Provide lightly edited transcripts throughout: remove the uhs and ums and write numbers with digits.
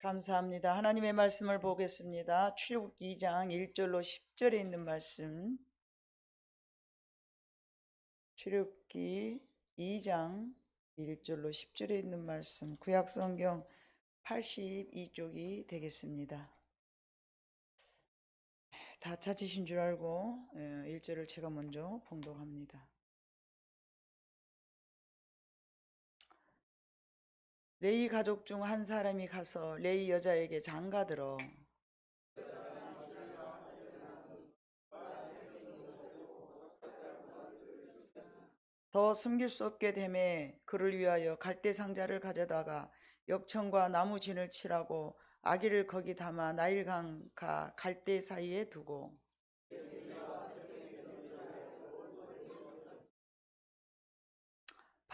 감사합니다. 하나님의 말씀을 보겠습니다. 출애굽기 2장 1절로 10절에 있는 말씀. 출애굽기 2장 1절로 10절에 있는 말씀. 구약성경 82쪽이 되겠습니다. 다 찾으신 줄 알고 1절을 제가 먼저 봉독합니다. 레위 가족 중 한 사람이 가서 레위 여자에게 장가들어 더 숨길 수 없게 되매 그를 위하여 갈대 상자를 가져다가 역청과 나무 진을 칠하고 아기를 거기 담아 나일강과 갈대 사이에 두고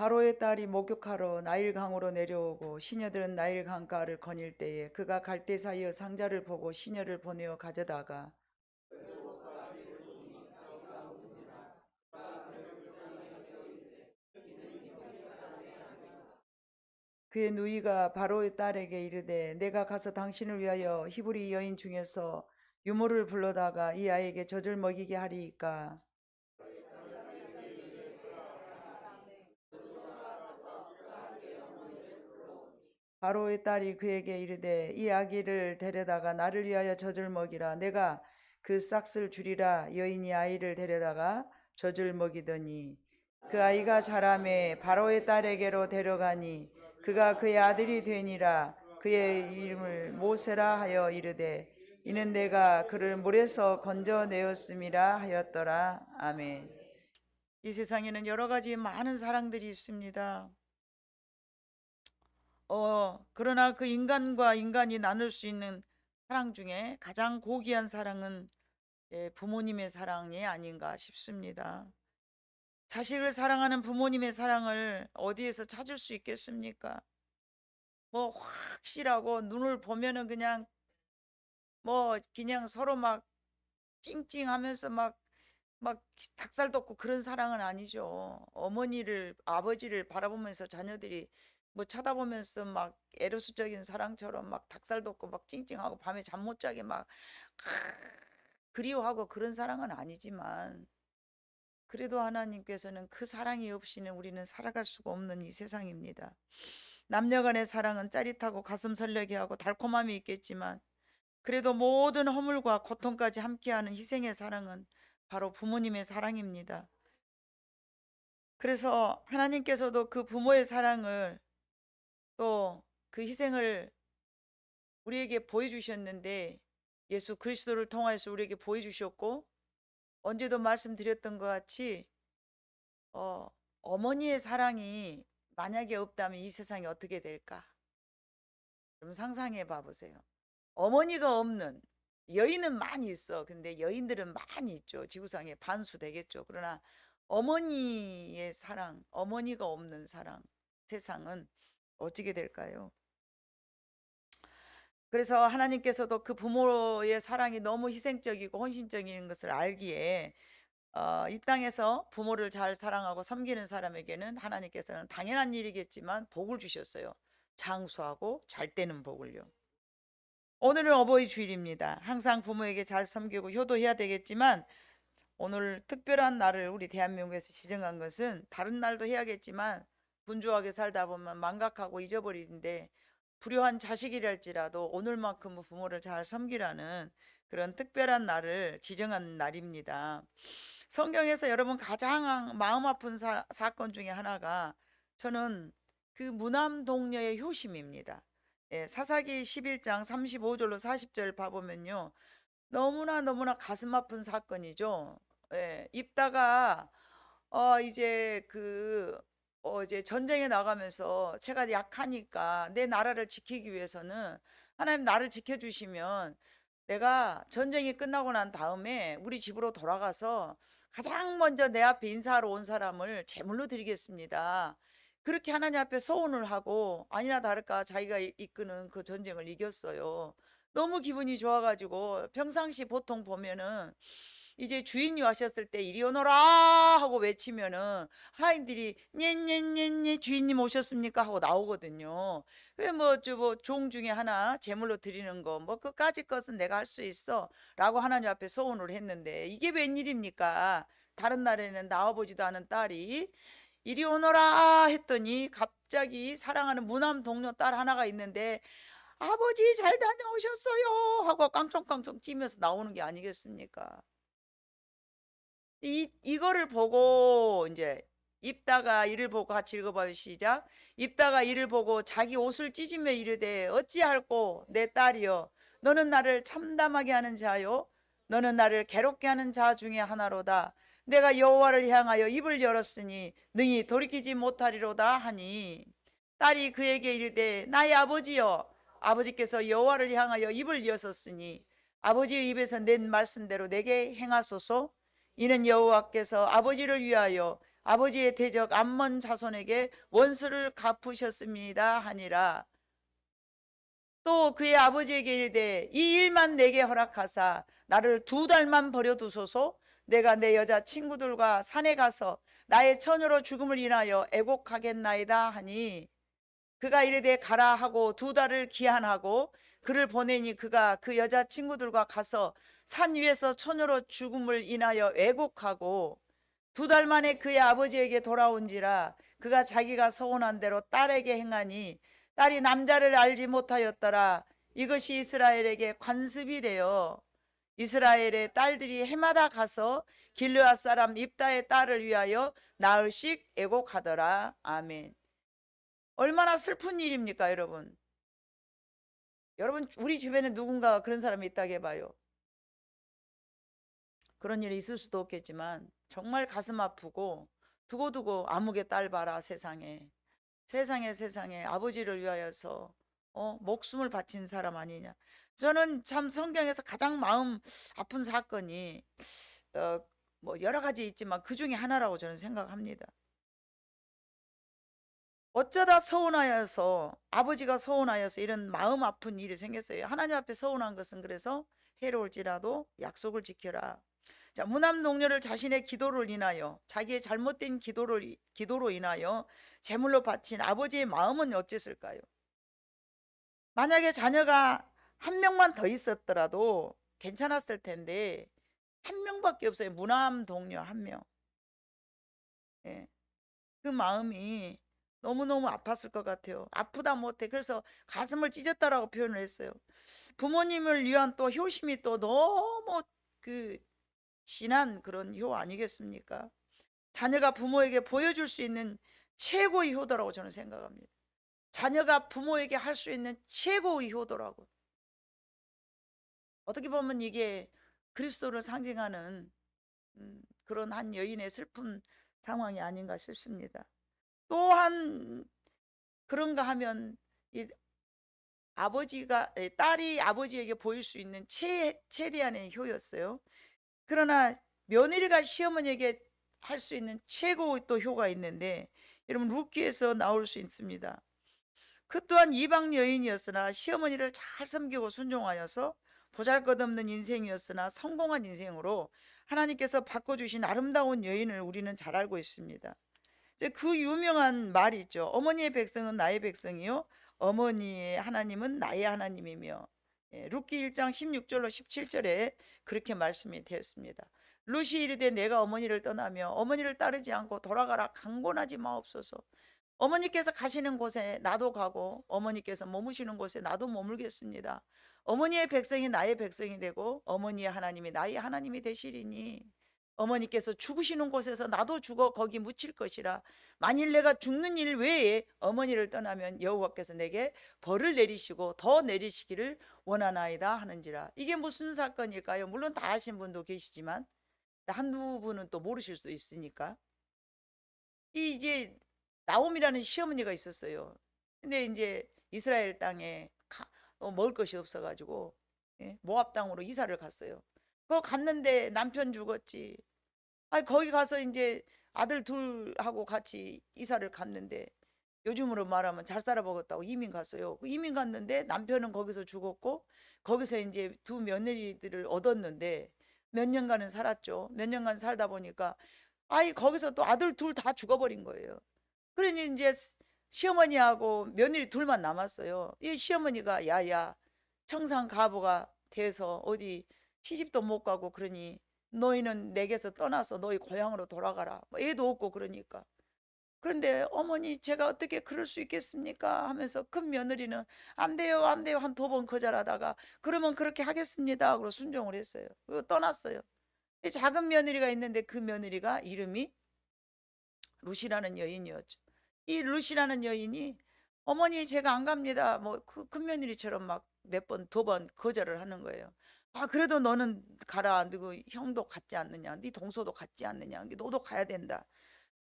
바로의 딸이 목욕하러 나일강으로 내려오고 시녀들은 나일강가를 거닐 때에 그가 갈대 사이의 상자를 보고 시녀를 보내어 가져다가 그의 누이가 바로의 딸에게 이르되 내가 가서 당신을 위하여 히브리 여인 중에서 유모를 불러다가 이 아이에게 젖을 먹이게 하리이까. 바로의 딸이 그에게 이르되 이 아기를 데려다가 나를 위하여 젖을 먹이라. 내가 그 싹을 주리라. 여인이 아이를 데려다가 젖을 먹이더니 그 아이가 자라매 바로의 딸에게로 데려가니 그가 그의 아들이 되니라. 그의 이름을 모세라 하여 이르되 이는 내가 그를 물에서 건져내었음이라 하였더라. 아멘. 이 세상에는 여러 가지 많은 사랑들이 있습니다. 그러나 그 인간과 인간이 나눌 수 있는 사랑 중에 가장 고귀한 사랑은 부모님의 사랑이 아닌가 싶습니다. 자식을 사랑하는 부모님의 사랑을 어디에서 찾을 수 있겠습니까? 뭐 확실하고 눈을 보면은 그냥 그냥 서로 막 찡찡하면서 막 닭살 돋고 그런 사랑은 아니죠. 어머니를 아버지를 바라보면서 자녀들이 쳐다보면서 막 에로스적인 사랑처럼 막 닭살 돋고 막 찡찡하고 밤에 잠 못 자게 막 그리워하고 그런 사랑은 아니지만 그래도 하나님께서는 그 사랑이 없이는 우리는 살아갈 수가 없는 이 세상입니다. 남녀간의 사랑은 짜릿하고 가슴 설레게 하고 달콤함이 있겠지만 그래도 모든 허물과 고통까지 함께하는 희생의 사랑은 바로 부모님의 사랑입니다. 그래서 하나님께서도 그 부모의 사랑을 또 그 희생을 우리에게 보여주셨는데 예수 그리스도를 통해서 우리에게 보여주셨고 언제도 말씀드렸던 것 같이 어머니의 사랑이 만약에 없다면 이 세상이 어떻게 될까? 좀 상상해 봐 보세요. 어머니가 없는 여인은 많이 있어. 근데 여인들은 많이 있죠. 지구상에 반수 되겠죠. 그러나 어머니의 사랑, 어머니가 없는 사랑, 세상은 어떻게 될까요? 그래서 하나님께서도 그 부모의 사랑이 너무 희생적이고 헌신적인 것을 알기에 이 땅에서 부모를 잘 사랑하고 섬기는 사람에게는 하나님께서는 당연한 일이겠지만 복을 주셨어요. 장수하고 잘 되는 복을요. 오늘은 어버이 주일입니다. 항상 부모에게 잘 섬기고 효도해야 되겠지만 오늘 특별한 날을 우리 대한민국에서 지정한 것은 다른 날도 해야겠지만 분주하게 살다 보면 망각하고 잊어버리는데 불효한 자식이랄지라도 오늘만큼은 부모를 잘 섬기라는 그런 특별한 날을 지정한 날입니다. 성경에서 여러분 가장 마음 아픈 사건 중에 하나가 저는 그 무남 동녀의 효심입니다. 사사기 11장 35절로 40절 봐보면요. 너무나 가슴 아픈 사건이죠. 입다가 이제 전쟁에 나가면서 제가 약하니까 내 나라를 지키기 위해서는 하나님 나를 지켜주시면 내가 전쟁이 끝나고 난 다음에 우리 집으로 돌아가서 가장 먼저 내 앞에 인사하러 온 사람을 제물로 드리겠습니다. 그렇게 하나님 앞에 서원을 하고 아니나 다를까 자기가 이끄는 그 전쟁을 이겼어요. 너무 기분이 좋아가지고 평상시 보통 보면은 이제 주인이 와셨을 때 이리 오너라 하고 외치면은 하인들이 녜녜녜녜 주인님 오셨습니까 하고 나오거든요. 그래 종 중에 하나 제물로 드리는 거 뭐 그까짓 것은 내가 할 수 있어 라고 하나님 앞에 소원을 했는데 이게 웬일입니까? 다른 날에는 나와보지도 않은 딸이 이리 오너라 했더니 갑자기 사랑하는 무남 동료 딸 하나가 있는데 아버지 잘 다녀오셨어요 하고 깡총깡총 뛰면서 나오는 게 아니겠습니까? 이거를 보고 이제 입다가 이를 보고 같이 읽어봐요. 시작. 입다가 이를 보고 자기 옷을 찢으며 이르되 어찌할꼬 내 딸이여 너는 나를 참담하게 하는 자요 너는 나를 괴롭게 하는 자 중에 하나로다. 내가 여호와를 향하여 입을 열었으니 능히 돌이키지 못하리로다 하니 딸이 그에게 이르되 나의 아버지여 아버지께서 여호와를 향하여 입을 여셨으니 아버지의 입에서 낸 말씀대로 내게 행하소서. 이는 여호와께서 아버지를 위하여 아버지의 대적 암몬 자손에게 원수를 갚으셨습니다 하니라. 또 그의 아버지에게 이르되 이 일만 내게 허락하사 나를 2달만 버려두소서. 내가 내 여자 친구들과 산에 가서 나의 처녀로 죽음을 인하여 애곡하겠나이다 하니 그가 이르되 가라 하고 2달을 기한하고 그를 보내니 그가 그 여자 친구들과 가서 산 위에서 처녀로 죽음을 인하여 애곡하고 2달 만에 그의 아버지에게 돌아온지라 그가 자기가 서원한 대로 딸에게 행하니 딸이 남자를 알지 못하였더라. 이것이 이스라엘에게 관습이 되어 이스라엘의 딸들이 해마다 가서 길르앗 사람 입다의 딸을 위하여 나흘씩 애곡하더라. 아멘. 얼마나 슬픈 일입니까, 여러분? 여러분, 우리 주변에 누군가 그런 사람이 있다고 해봐요. 그런 일이 있을 수도 없겠지만 정말 가슴 아프고 두고두고 아무개 딸 봐라 세상에. 세상에 아버지를 위하여서 목숨을 바친 사람 아니냐. 저는 참 성경에서 가장 마음 아픈 사건이 뭐 여러 가지 있지만 그 중에 하나라고 저는 생각합니다. 어쩌다 서운하여서 아버지가 서운하여서 이런 마음 아픈 일이 생겼어요. 하나님 앞에 서운한 것은 그래서 해로울지라도 약속을 지켜라. 자, 무남 동료를 자신의 기도를 인하여 자기의 잘못된 기도로 인하여 제물로 바친 아버지의 마음은 어땠을까요? 만약에 자녀가 한 명만 더 있었더라도 괜찮았을 텐데 한 명밖에 없어요. 무남 동료 한 명. 예. 그 마음이 너무너무 아팠을 것 같아요. 아프다 못해 그래서 가슴을 찢었다라고 표현을 했어요. 부모님을 위한 또 효심이 또 너무 그 진한 그런 효 아니겠습니까? 자녀가 부모에게 보여줄 수 있는 최고의 효도라고 저는 생각합니다. 자녀가 부모에게 할 수 있는 최고의 효도라고. 어떻게 보면 이게 그리스도를 상징하는 그런 한 여인의 슬픈 상황이 아닌가 싶습니다. 또한 그런가 하면 이 딸이 아버지에게 보일 수 있는 최대한의 효였어요. 그러나 며느리가 시어머니에게 할 수 있는 최고의 또 효가 있는데 여러분 룻기에서 나올 수 있습니다. 그 또한 이방 여인이었으나 시어머니를 잘 섬기고 순종하여서 보잘것없는 인생이었으나 성공한 인생으로 하나님께서 바꿔주신 아름다운 여인을 우리는 잘 알고 있습니다. 그 유명한 말이 있죠. 어머니의 백성은 나의 백성이요 어머니의 하나님은 나의 하나님이며. 룻기 1장 16절로 17절에 그렇게 말씀이 되었습니다. 룻이 이르되 내가 어머니를 떠나며 어머니를 따르지 않고 돌아가라 강권하지 마옵소서. 어머니께서 가시는 곳에 나도 가고 어머니께서 머무시는 곳에 나도 머물겠습니다. 어머니의 백성이 나의 백성이 되고 어머니의 하나님이 나의 하나님이 되시리니 어머니께서 죽으시는 곳에서 나도 죽어 거기 묻힐 것이라. 만일 내가 죽는 일 외에 어머니를 떠나면 여호와께서 내게 벌을 내리시고 더 내리시기를 원하나이다 하는지라. 이게 무슨 사건일까요? 물론 다 아시는 분도 계시지만 한두 분은 또 모르실 수 있으니까. 이제 나옴이라는 시어머니가 있었어요. 근데 이제 이스라엘 땅에 먹을 것이 없어가지고 모압 땅으로 이사를 갔어요. 그거 갔는데 남편 죽었지. 거기 가서 이제 아들 둘하고 같이 이사를 갔는데 요즘으로 말하면 잘 살아먹었다고 이민 갔어요. 이민 갔는데 남편은 거기서 죽었고 거기서 이제 두 며느리들을 얻었는데 몇 년간은 살았죠. 몇 년간 살다 보니까 아이 거기서 또 아들 둘 다 죽어버린 거예요. 그러니 이제 시어머니하고 며느리 둘만 남았어요. 이 시어머니가 야야 청산 가부가 돼서 어디 시집도 못 가고 그러니 너희는 내게서 떠나서 너희 고향으로 돌아가라. 뭐 애도 없고 그러니까. 그런데 어머니 제가 어떻게 그럴 수 있겠습니까? 하면서 큰 며느리는 안 돼요 안 돼요 한 두 번 거절하다가 그러면 그렇게 하겠습니다 하고 순종을 했어요. 그리고 떠났어요. 이 작은 며느리가 있는데 그 며느리가 이름이 루시라는 여인이었죠. 이 루시라는 여인이 어머니 제가 안 갑니다. 뭐 그 큰 며느리처럼 막 몇 번 두 번 거절을 하는 거예요. 아 그래도 너는 가라. 너그 형도 같지 않느냐. 네 동서도 같지 않느냐. 너도 가야 된다.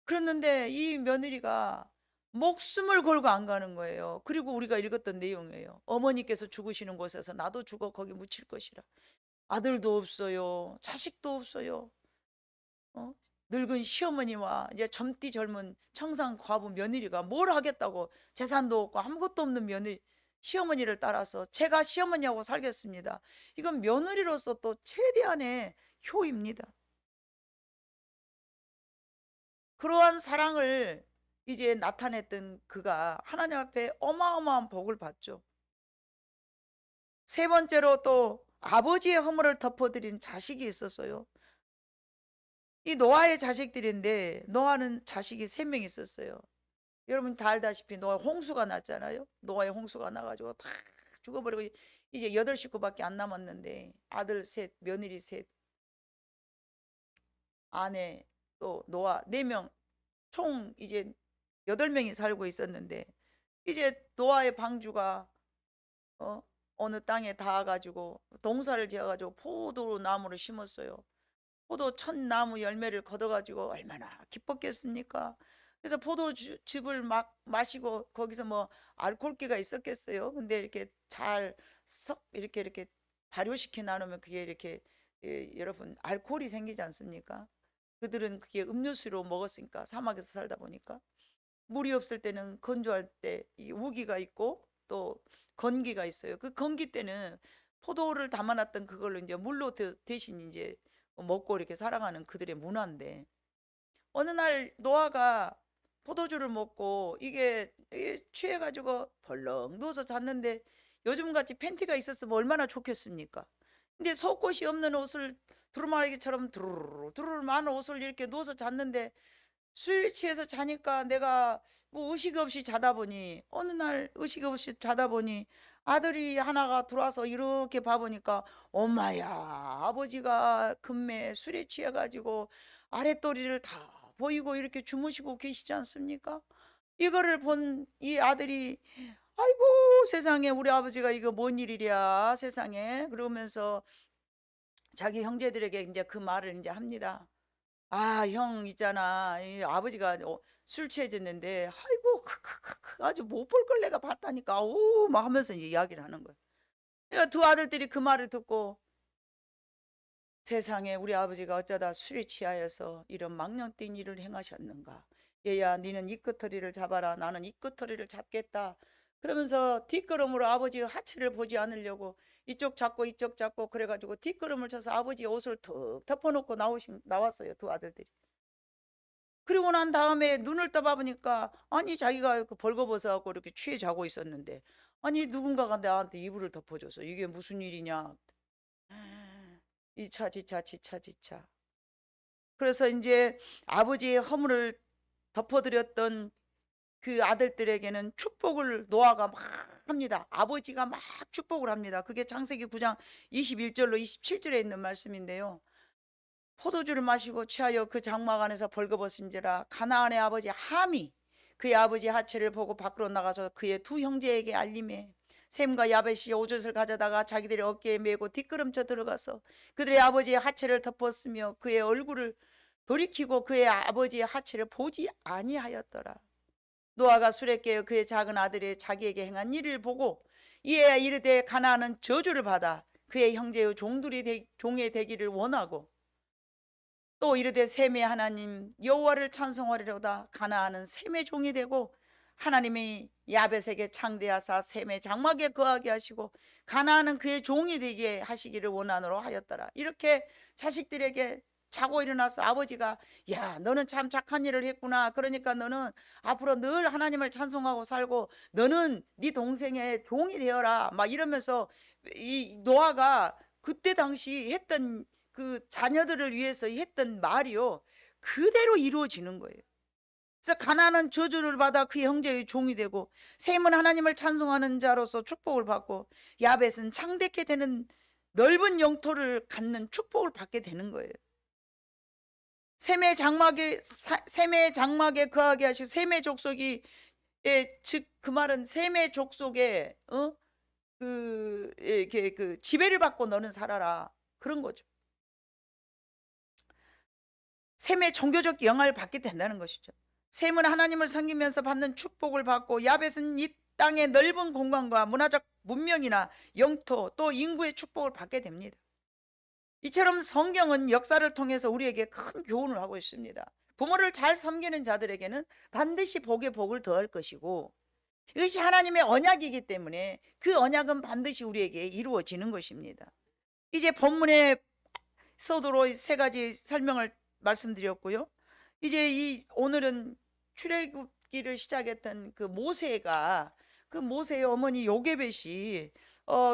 그랬는데 이 며느리가 목숨을 걸고 안 가는 거예요. 그리고 우리가 읽었던 내용이에요. 어머니께서 죽으시는 곳에서 나도 죽어 거기 묻힐 것이라. 아들도 없어요. 자식도 없어요. 어? 늙은 시어머니와 이제 젊디 젊은 청산 과부 며느리가 뭘 하겠다고 재산도 없고 아무것도 없는 며느리 시어머니를 따라서 제가 시어머니하고 살겠습니다. 이건 며느리로서 또 최대한의 효입니다. 그러한 사랑을 이제 나타냈던 그가 하나님 앞에 어마어마한 복을 받죠. 세 번째로 또 아버지의 허물을 덮어드린 자식이 있었어요. 이 노아의 자식들인데 노아는 자식이 3명 있었어요. 여러분 다 알다시피 노아 홍수가 났잖아요. 노아의 홍수가 나가지고 다 죽어버리고 이제 8식구밖에 안 남았는데 아들 셋, 며느리 셋, 아내 또 노아 4명 총 이제 8명이 살고 있었는데 이제 노아의 방주가 어느 땅에 닿아가지고 동사를 지어가지고 포도나무를 심었어요. 포도 첫 나무 열매를 걷어가지고 얼마나 기뻤겠습니까? 그래서 포도즙을 막 마시고 거기서 뭐 알코올기가 있었겠어요. 근데 이렇게 잘 썩 이렇게 발효시켜 나누면 그게 이렇게 여러분 알코올이 생기지 않습니까? 그들은 그게 음료수로 먹었으니까 사막에서 살다 보니까 물이 없을 때는 건조할 때 이 우기가 있고 또 건기가 있어요. 그 건기 때는 포도를 담아놨던 그걸로 이제 물로 대신 이제 먹고 이렇게 살아가는 그들의 문화인데 어느 날 노아가 포도주를 먹고 이게 취해가지고 벌렁 누워서 잤는데 요즘같이 팬티가 있었으면 얼마나 좋겠습니까? 근데 속옷이 없는 옷을 두루마리처럼 두루루 많은 옷을 이렇게 누워서 잤는데 술 취해서 자니까 내가 뭐 의식 없이 자다 보니 어느 날 의식 없이 자다 보니 아들이 하나가 들어와서 이렇게 봐보니까 엄마야 아버지가 금매 술에 취해가지고 아랫도리를 다 보이고 이렇게 주무시고 계시지 않습니까? 이거를 본 이 아들이 아이고 세상에 우리 아버지가 이거 뭔 일이랴 세상에 그러면서 자기 형제들에게 이제 그 말을 이제 합니다. 아, 형 있잖아. 이 아버지가 술 취해졌는데 아이고 크크크크 아주 못 볼 걸 내가 봤다니까. 오, 막 하면서 이제 이야기를 하는 거예요. 그러니까 두 아들들이 그 말을 듣고 세상에 우리 아버지가 어쩌다 술에 취하여서 이런 망령된 일을 행하셨는가. 얘야 니는 이 끄트리를 잡아라. 나는 이 끄트리를 잡겠다. 그러면서 뒷걸음으로 아버지의 하체를 보지 않으려고 이쪽 잡고 이쪽 잡고 그래가지고 뒷걸음을 쳐서 아버지의 옷을 툭 덮어놓고 나왔어요. 두 아들들이. 그리고 난 다음에 눈을 떠봐보니까 아니 자기가 그 벌거벗어갖고 이렇게 취해 자고 있었는데 아니 누군가가 나한테 이불을 덮어줘서 이게 무슨 일이냐. 이차 지차. 그래서 이제 아버지의 허물을 덮어드렸던 그 아들들에게는 축복을 노아가 막 합니다. 아버지가 막 축복을 합니다. 그게 창세기 9장 21절로 27절에 있는 말씀인데요. 포도주를 마시고 취하여 그 장막 안에서 벌거벗은지라 가나안의 아버지 함이 그의 아버지 하체를 보고 밖으로 나가서 그의 두 형제에게 알림해 셈과 야벳이 오젓을 가져다가 자기들의 어깨에 메고 뒷걸음쳐 들어가서 그들의 아버지의 하체를 덮었으며 그의 얼굴을 돌이키고 그의 아버지의 하체를 보지 아니하였더라. 노아가 술에 깨어 그의 작은 아들이 자기에게 행한 일을 보고 이에 이르되 가나안은 저주를 받아 그의 형제의 종이 되기를 원하고 또 이르되 셈의 하나님 여호와를 찬송하리로다 가나안은 셈의 종이 되고 하나님이 야벳에게 창대하사 셈의 장막에 거하게 하시고 가나안은 그의 종이 되게 하시기를 원하노로 하였더라. 이렇게 자식들에게 자고 일어나서 아버지가 야 너는 참 착한 일을 했구나. 그러니까 너는 앞으로 늘 하나님을 찬송하고 살고 너는 네 동생의 종이 되어라. 막 이러면서 이 노아가 그때 당시 했던 그 자녀들을 위해서 했던 말이요 그대로 이루어지는 거예요. 그래서 가나안은 저주를 받아 그 형제의 종이 되고 셈은 하나님을 찬송하는 자로서 축복을 받고 야벳은 창대케 되는 넓은 영토를 갖는 축복을 받게 되는 거예요. 셈의 장막에 거하게 하시고 셈의 족속이 즉 그 말은 셈의 족속에 이렇게 그 지배를 받고 너는 살아라 그런 거죠. 셈의 종교적 영향을 받게 된다는 것이죠. 셈은 하나님을 섬기면서 받는 축복을 받고 야벳은 이 땅의 넓은 공간과 문화적 문명이나 영토 또 인구의 축복을 받게 됩니다. 이처럼 성경은 역사를 통해서 우리에게 큰 교훈을 하고 있습니다. 부모를 잘 섬기는 자들에게는 반드시 복에 복을 더할 것이고 이것이 하나님의 언약이기 때문에 그 언약은 반드시 우리에게 이루어지는 것입니다. 이제 본문에서도 세 가지 설명을 말씀드렸고요. 이제 오늘은 출애굽기를 시작했던 그 모세가 그 모세의 어머니 요게벳이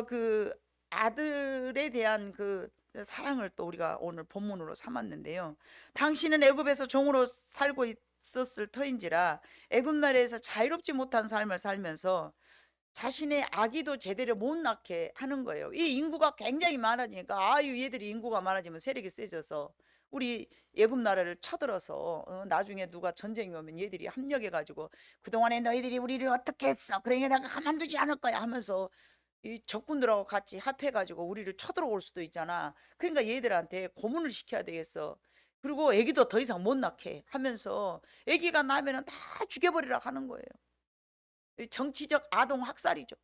그 아들에 대한 그 사랑을 또 우리가 오늘 본문으로 삼았는데요. 당신은 애굽에서 종으로 살고 있었을 터인지라 애굽 나라에서 자유롭지 못한 삶을 살면서 자신의 아기도 제대로 못 낳게 하는 거예요. 이 인구가 굉장히 많아지니까 아유 얘들이 인구가 많아지면 세력이 세져서 우리 애굽 나라를 쳐들어서 나중에 누가 전쟁이 오면 얘들이 합력해 가지고 그동안에 너희들이 우리를 어떻게 했어? 그러니까 내가 가만두지 않을 거야 하면서 이 적군들하고 같이 합해 가지고 우리를 쳐들어올 수도 있잖아. 그러니까 얘들한테 고문을 시켜야 되겠어. 그리고 애기도 더 이상 못 낳게 하면서 애기가 나면은 다 죽여버리라 하는 거예요. 정치적 아동 학살이죠.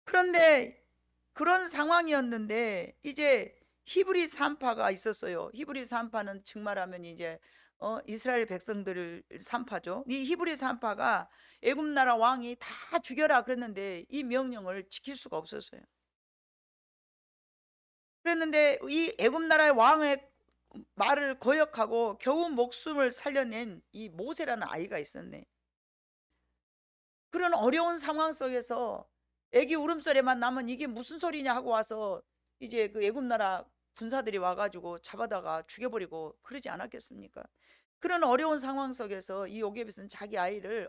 그런데 그런 상황이었는데 이제 히브리 산파가 있었어요. 히브리 산파는 즉말하면 이제 이스라엘 백성들을 산파죠. 이 히브리 산파가 애굽 나라 왕이 다 죽여라 그랬는데 이 명령을 지킬 수가 없었어요. 그랬는데 이 애굽 나라의 왕의 말을 거역하고 겨우 목숨을 살려낸 이 모세라는 아이가 있었네. 그런 어려운 상황 속에서 애기 울음소리만 나면 이게 무슨 소리냐 하고 와서 이제 그 애굽 나라 군사들이 와가지고 잡아다가 죽여버리고 그러지 않았겠습니까? 그런 어려운 상황 속에서 이 요게벳은 자기 아이를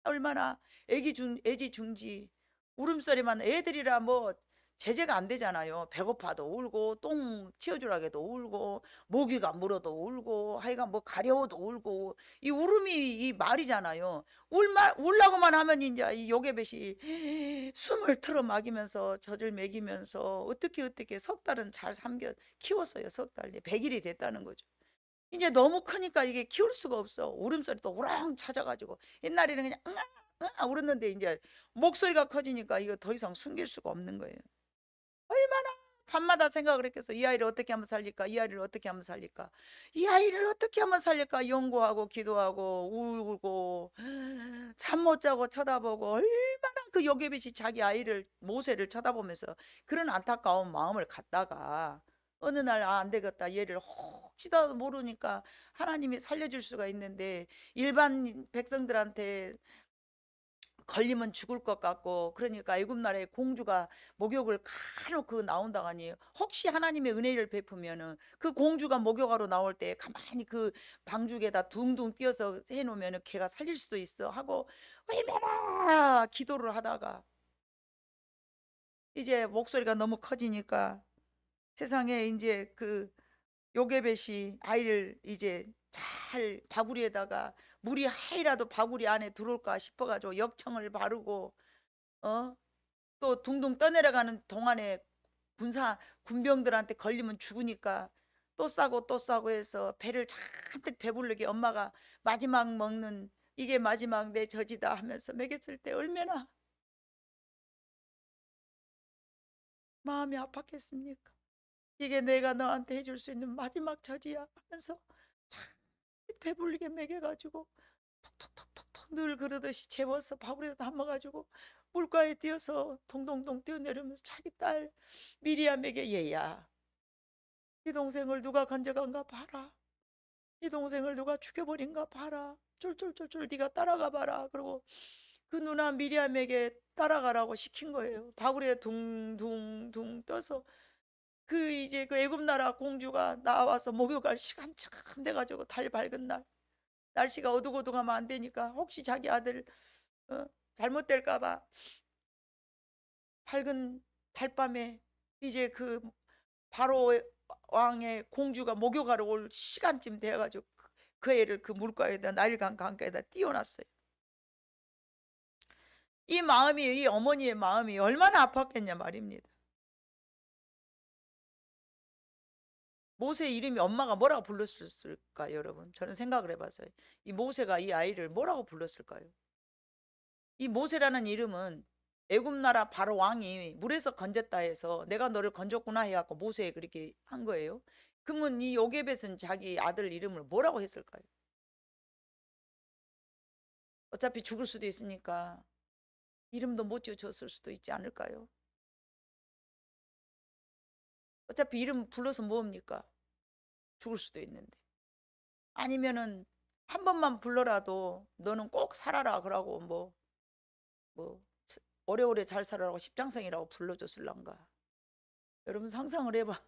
얼마나 애지중지 울음소리만 애들이라 뭐 제재가 안 되잖아요. 배고파도 울고 똥 치워주라게도 울고 모기가 물어도 울고 하여간 뭐 가려워도 울고 이 울음이 이 말이잖아요. 울라고만 하면 이제 이 요게벳이 숨을 틀어 막이면서 젖을 먹이면서 어떻게 석 달은 잘 삼겨 키웠어요. 석 달. 100일이 됐다는 거죠. 이제 너무 크니까 이게 키울 수가 없어. 울음소리도 우렁 찾아가지고 옛날에는 그냥 응아 응아 울었는데 이제 목소리가 커지니까 이거 더 이상 숨길 수가 없는 거예요. 얼마나 밤마다 생각을 했겠어. 이 아이를 어떻게 하면 살릴까? 이 아이를 어떻게 하면 살릴까? 이 아이를 어떻게 하면 살릴까? 연구하고 기도하고 울고 잠 못 자고 쳐다보고 얼마나 그 요게벳이 자기 아이를 모세를 쳐다보면서 그런 안타까운 마음을 갖다가 어느 날 안 되겠다. 얘를 혹시라도 모르니까 하나님이 살려줄 수가 있는데 일반 백성들한테 걸리면 죽을 것 같고 그러니까 애굽 나라의 공주가 목욕을 간혹 나온다가니 혹시 하나님의 은혜를 베푸면은 그 공주가 목욕하러 나올 때 가만히 그 방죽에다 둥둥 띄어서 해놓으면은 걔가 살릴 수도 있어 하고 얼마나 기도를 하다가 이제 목소리가 너무 커지니까 세상에 이제 그 요게벳이 아이를 이제 잘 바구리에다가 물이 하이라도 바구리 안에 들어올까 싶어가지고 역청을 바르고 또 둥둥 떠내려가는 동안에 군병들한테 걸리면 죽으니까 또 싸고 해서 배를 잔뜩 배부르게 엄마가 마지막 먹는 이게 마지막 내 젖이다 하면서 먹였을 때 얼마나 마음이 아팠겠습니까? 이게 내가 너한테 해줄 수 있는 마지막 젖이야 하면서 참 배불리게 먹여가지고 늘 그러듯이 재워서 바구리에 담아가지고 물가에 뛰어서 동동동 뛰어내리면서 자기 딸 미리암에게, 얘야, 네 동생을 누가 건져간가 봐라. 네 동생을 누가 죽여버린가 봐라. 쫄쫄쫄쫄 네가 따라가 봐라. 그리고 그 누나 미리암에게 따라가라고 시킨 거예요. 바구리에 둥둥둥 떠서 이제 그 애굽 나라 공주가 나와서 목욕할 시간 참 돼가지고 달 밝은 날, 날씨가 어둑어둑하면 안 되니까 혹시 자기 아들 잘못될까 봐 밝은 달밤에 이제 그 바로 왕의 공주가 목욕하러 올 시간쯤 돼가지고 그 애를 그 물가에다, 나일강 강가에다 띄워놨어요. 이 마음이, 이 어머니의 마음이 얼마나 아팠겠냐 말입니다. 모세 이름이 엄마가 뭐라고 불렀을까, 여러분? 저는 생각을 해봤어요. 이 모세가 이 아이를 뭐라고 불렀을까요? 이 모세라는 이름은 애굽 나라 바로 왕이 물에서 건졌다 해서 내가 너를 건졌구나 해갖고 모세에 그렇게 한 거예요. 그러면 이 요게벳은 자기 아들 이름을 뭐라고 했을까요? 어차피 죽을 수도 있으니까 이름도 못 지어줬을 수도 있지 않을까요? 어차피 이름 불러서 뭐합니까? 죽을 수도 있는데. 아니면은 한 번만 불러라도 너는 꼭 살아라 그러고 뭐 오래오래 잘 살아라고 십장생이라고 불러줬을란가. 여러분 상상을 해봐.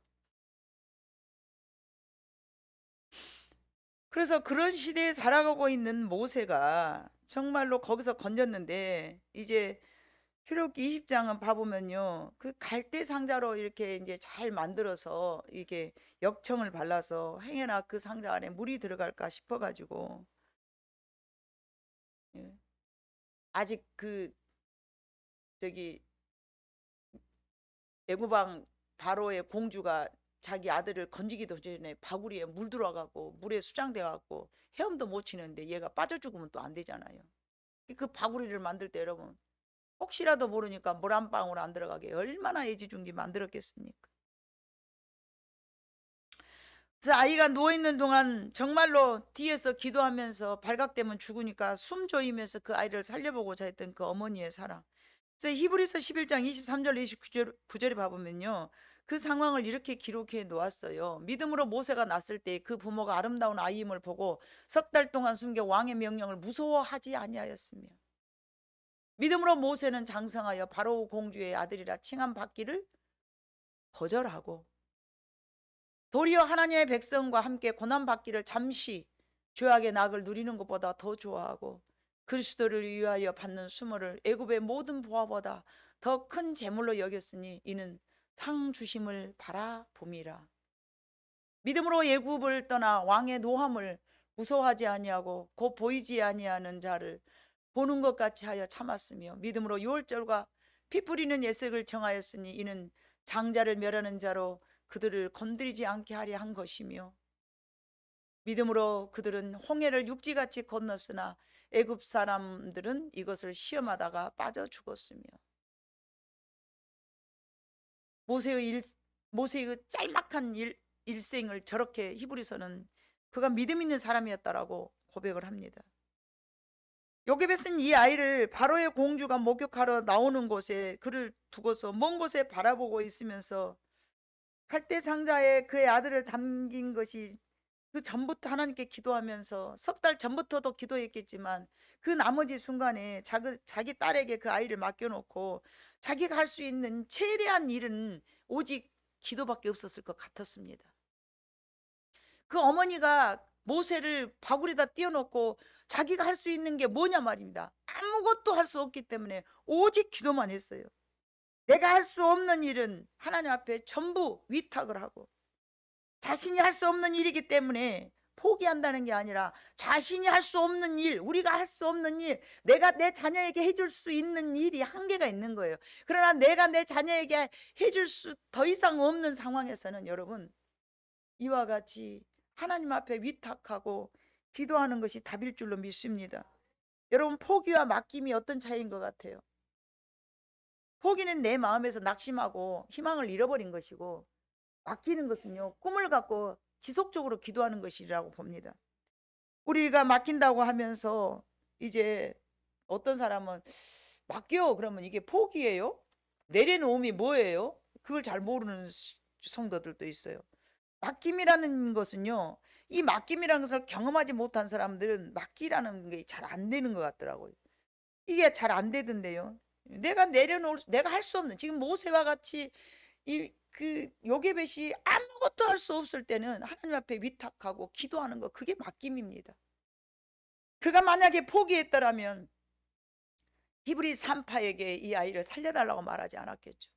그래서 그런 시대에 살아가고 있는 모세가 정말로 거기서 건졌는데, 이제 출애굽기 20장은 봐보면요, 그 갈대 상자로 이렇게 이제 잘 만들어서 이게 역청을 발라서 행여나 그 상자 안에 물이 들어갈까 싶어가지고, 예, 아직 저기 애굽왕 바로의 공주가 자기 아들을 건지기도 전에 바구리에 물 들어가고 물에 수장돼 갖고 헤엄도 못 치는데 얘가 빠져 죽으면 또 안 되잖아요. 그 바구리를 만들 때 여러분 혹시라도 모르니까 물 한 방울 안 들어가게 얼마나 애지중지 만들었겠습니까? 그래서 아이가 누워있는 동안 정말로 뒤에서 기도하면서 발각되면 죽으니까 숨 조이면서 그 아이를 살려보고자 했던 그 어머니의 사랑. 그래서 히브리서 11장 23절 29절에 봐보면요, 그 상황을 이렇게 기록해 놓았어요. 믿음으로 모세가 낳았을 때 그 부모가 아름다운 아이임을 보고 석 달 동안 숨겨 왕의 명령을 무서워하지 아니하였으며, 믿음으로 모세는 장성하여 바로 공주의 아들이라 칭함 받기를 거절하고 도리어 하나님의 백성과 함께 고난 받기를 잠시 죄악의 낙을 누리는 것보다 더 좋아하고 그리스도를 위하여 받는 수모를 애굽의 모든 보화보다 더 큰 재물로 여겼으니 이는 상 주심을 바라봄이라. 믿음으로 애굽을 떠나 왕의 노함을 무서워하지 아니하고 곧 보이지 아니하는 자를 보는 것 같이 하여 참았으며 믿음으로 유월절과 피 뿌리는 예색을 정하였으니 이는 장자를 멸하는 자로 그들을 건드리지 않게 하려 한 것이며 믿음으로 그들은 홍해를 육지같이 건넜으나 애굽 사람들은 이것을 시험하다가 빠져 죽었으며. 모세의 그 짤막한 일생을 저렇게 히브리서는 그가 믿음 있는 사람이었다라고 고백을 합니다. 요게벳은 이 아이를 바로의 공주가 목욕하러 나오는 곳에 그를 두고서 먼 곳에 바라보고 있으면서 갈대 상자에 그의 아들을 담긴 것이 그 전부터 하나님께 기도하면서 석 달 전부터도 기도했겠지만 그 나머지 순간에 자기 딸에게 그 아이를 맡겨놓고 자기가 할 수 있는 최대한 일은 오직 기도밖에 없었을 것 같았습니다. 그 어머니가 모세를 바구리에다 띄워놓고 자기가 할 수 있는 게 뭐냐 말입니다. 아무것도 할 수 없기 때문에 오직 기도만 했어요. 내가 할 수 없는 일은 하나님 앞에 전부 위탁을 하고, 자신이 할 수 없는 일이기 때문에 포기한다는 게 아니라 자신이 할 수 없는 일, 우리가 할 수 없는 일, 내가 내 자녀에게 해줄 수 있는 일이 한계가 있는 거예요. 그러나 내가 내 자녀에게 해줄 수 더 이상 없는 상황에서는 여러분 이와 같이 하나님 앞에 위탁하고 기도하는 것이 답일 줄로 믿습니다. 여러분 포기와 맡김이 어떤 차이인 것 같아요? 포기는 내 마음에서 낙심하고 희망을 잃어버린 것이고, 맡기는 것은요 꿈을 갖고 지속적으로 기도하는 것이라고 봅니다. 우리가 맡긴다고 하면서 이제 어떤 사람은 맡겨 그러면 이게 포기예요? 내려놓음이 뭐예요? 그걸 잘 모르는 성도들도 있어요. 맡김이라는 것은요, 이 맡김이라는 것을 경험하지 못한 사람들은 맡기라는 게 잘 안 되는 것 같더라고요. 이게 잘 안 되던데요. 내가 할 수 없는, 지금 모세와 같이 요게벳이 아무것도 할 수 없을 때는 하나님 앞에 위탁하고 기도하는 거, 그게 맡김입니다. 그가 만약에 포기했더라면 히브리 산파에게 이 아이를 살려달라고 말하지 않았겠죠.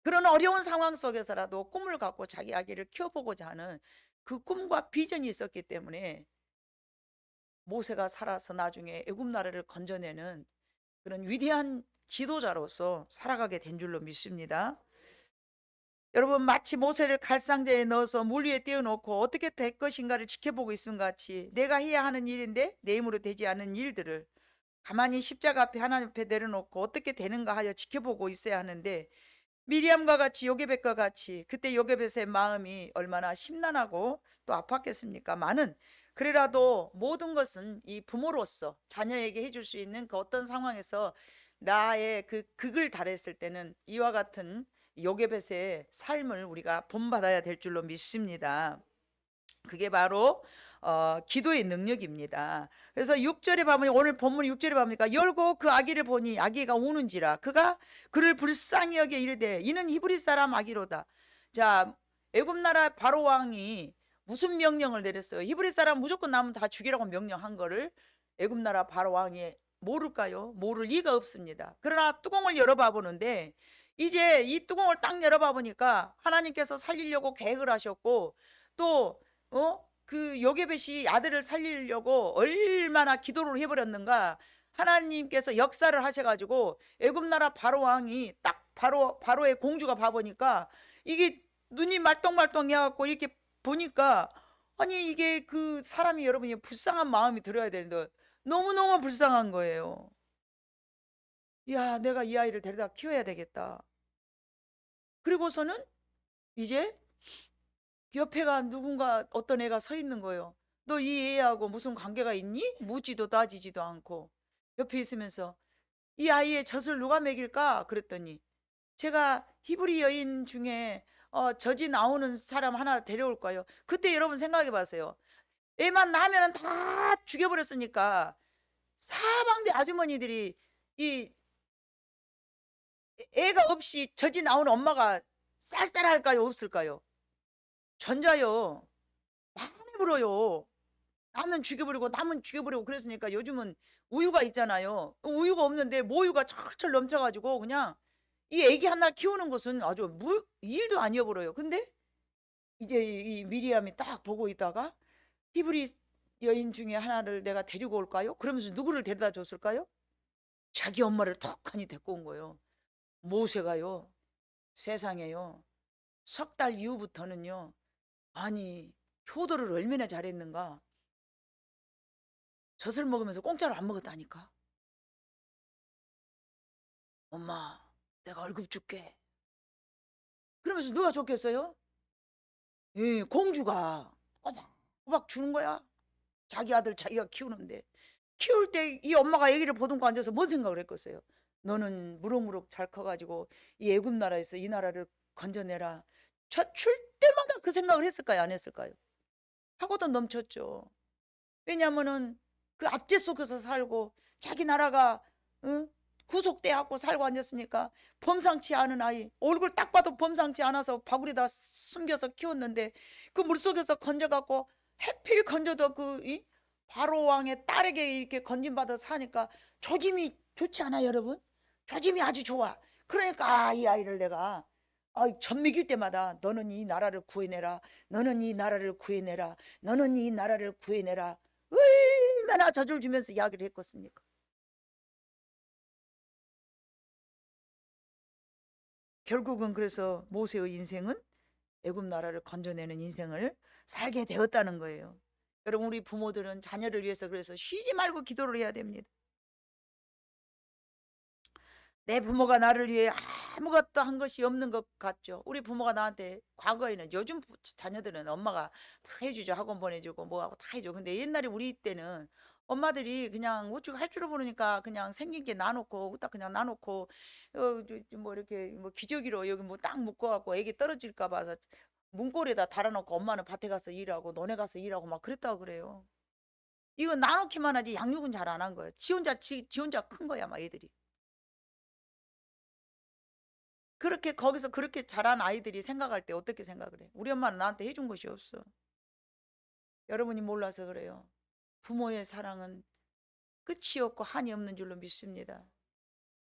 그런 어려운 상황 속에서라도 꿈을 갖고 자기 아기를 키워보고자 하는 그 꿈과 비전이 있었기 때문에 모세가 살아서 나중에 애굽 나라를 건져내는 그런 위대한 지도자로서 살아가게 된 줄로 믿습니다. 여러분, 마치 모세를 갈상자에 넣어서 물 위에 띄워놓고 어떻게 될 것인가를 지켜보고 있음 같이 내가 해야 하는 일인데 내 힘으로 되지 않은 일들을 가만히 십자가 앞에 하나님 앞에 내려놓고 어떻게 되는가 하여 지켜보고 있어야 하는데, 미리암과 같이 요게벳과 같이 그때 요게벳의 마음이 얼마나 심란하고 또 아팠겠습니까? 많은, 그래라도 모든 것은 이 부모로서 자녀에게 해줄 수 있는 그 어떤 상황에서 나의 그 극을 달했을 때는 이와 같은 요게벳의 삶을 우리가 본받아야 될 줄로 믿습니다. 그게 바로 기도의 능력입니다. 그래서 6절에 보면, 오늘 본문 6절에 보니까 열고 그 아기를 보니 아기가 우는지라 그가 그를 불쌍히 여겨 이르되 이는 히브리 사람 아기로다. 자, 애굽 나라 바로 왕이 무슨 명령을 내렸어요? 히브리 사람 무조건 남은 다 죽이라고 명령한 거를 애굽 나라 바로 왕이 모를까요? 모를 리가 없습니다. 그러나 뚜껑을 열어봐 보는데 이제 이 뚜껑을 딱 열어봐 보니까 하나님께서 살리려고 계획을 하셨고, 또 그 요게벳이 아들을 살리려고 얼마나 기도를 해버렸는가. 하나님께서 역사를 하셔가지고 애굽 나라 바로 왕이 딱 바로의 공주가 봐보니까 이게 눈이 말똥말똥 해갖고 이렇게 보니까, 아니 이게 그 사람이, 여러분이 불쌍한 마음이 들어야 되는데 너무너무 불쌍한 거예요. 야, 내가 이 아이를 데려다 키워야 되겠다. 그리고서는 이제 옆에가 누군가, 어떤 애가 서 있는 거예요. 너 이 애하고 무슨 관계가 있니? 묻지도 따지지도 않고 옆에 있으면서 이 아이의 젖을 누가 먹일까? 그랬더니 제가 히브리 여인 중에 젖이 나오는 사람 하나 데려올까요? 그때 여러분 생각해 보세요. 애만 낳으면 다 죽여버렸으니까 사방대 아주머니들이 이 애가 없이 젖이 나오는 엄마가 쌀쌀할까요? 없을까요? 전자요. 많이 불어요. 남은 죽여버리고 남은 죽여버리고. 그랬으니까 요즘은 우유가 있잖아요. 우유가 없는데 모유가 철철 넘쳐가지고 그냥 이 애기 하나 키우는 것은 아주 일도 아니어버려요. 근데 이제 이 미리암이 딱 보고 있다가 히브리 여인 중에 하나를 내가 데리고 올까요? 그러면서 누구를 데려다 줬을까요? 자기 엄마를 턱하니 데리고 온 거예요. 모세가요, 세상에요, 석 달 이후부터는요, 아니 효도를 얼마나 잘했는가. 젖을 먹으면서 공짜로 안 먹었다니까. 엄마, 내가 월급 줄게. 그러면서 누가 줬겠어요? 예, 공주가 꼬박꼬박 주는 거야. 자기 아들 자기가 키우는데, 키울 때 이 엄마가 아기를 보듬고 앉아서 뭔 생각을 했겠어요? 너는 무럭무럭 잘 커가지고 이 애굽 나라에서 이 나라를 건져내라. 줄 때마다 그 생각을 했을까요? 안 했을까요? 하고도 넘쳤죠. 왜냐하면은 그 압제 속에서 살고 자기 나라가 구속돼갖고 살고 앉았으니까, 범상치 않은 아이, 얼굴 딱 봐도 범상치 않아서 바구리에다 숨겨서 키웠는데 그 물속에서 건져갖고 해필 건져도 바로 왕의 딸에게 이렇게 건진받아 사니까 조짐이 좋지 않아요, 여러분? 조짐이 아주 좋아. 그러니까 이 아이를 내가 젖 먹일 때마다 너는 이 나라를 구해내라, 너는 이 나라를 구해내라, 너는 이 나라를 구해내라, 얼마나 젖을 주면서 이야기를 했겠습니까? 결국은 그래서 모세의 인생은 애굽 나라를 건져내는 인생을 살게 되었다는 거예요. 여러분, 우리 부모들은 자녀를 위해서 그래서 쉬지 말고 기도를 해야 됩니다. 내 부모가 나를 위해 아무것도 한 것이 없는 것 같죠. 우리 부모가 나한테, 과거에는, 요즘 자녀들은 엄마가 다 해주죠. 학원 보내주고 뭐하고 다 해줘. 근데 옛날에 우리 때는 엄마들이 그냥 어떻게 할 줄을 모르니까 그냥 생긴 게 놔놓고 딱 그냥 놔놓고 뭐 이렇게 뭐 기저귀로 여기 뭐 딱 묶어갖고 애기 떨어질까 봐서 문고리에다 달아놓고 엄마는 밭에 가서 일하고 너네 가서 일하고 막 그랬다고 그래요. 이거 나놓기만 하지 양육은 잘 안 한 거예요. 지 혼자 큰 거야 막 애들이. 그렇게 거기서 그렇게 자란 아이들이 생각할 때 어떻게 생각을 해? 우리 엄마는 나한테 해준 것이 없어. 여러분이 몰라서 그래요. 부모의 사랑은 끝이 없고 한이 없는 줄로 믿습니다.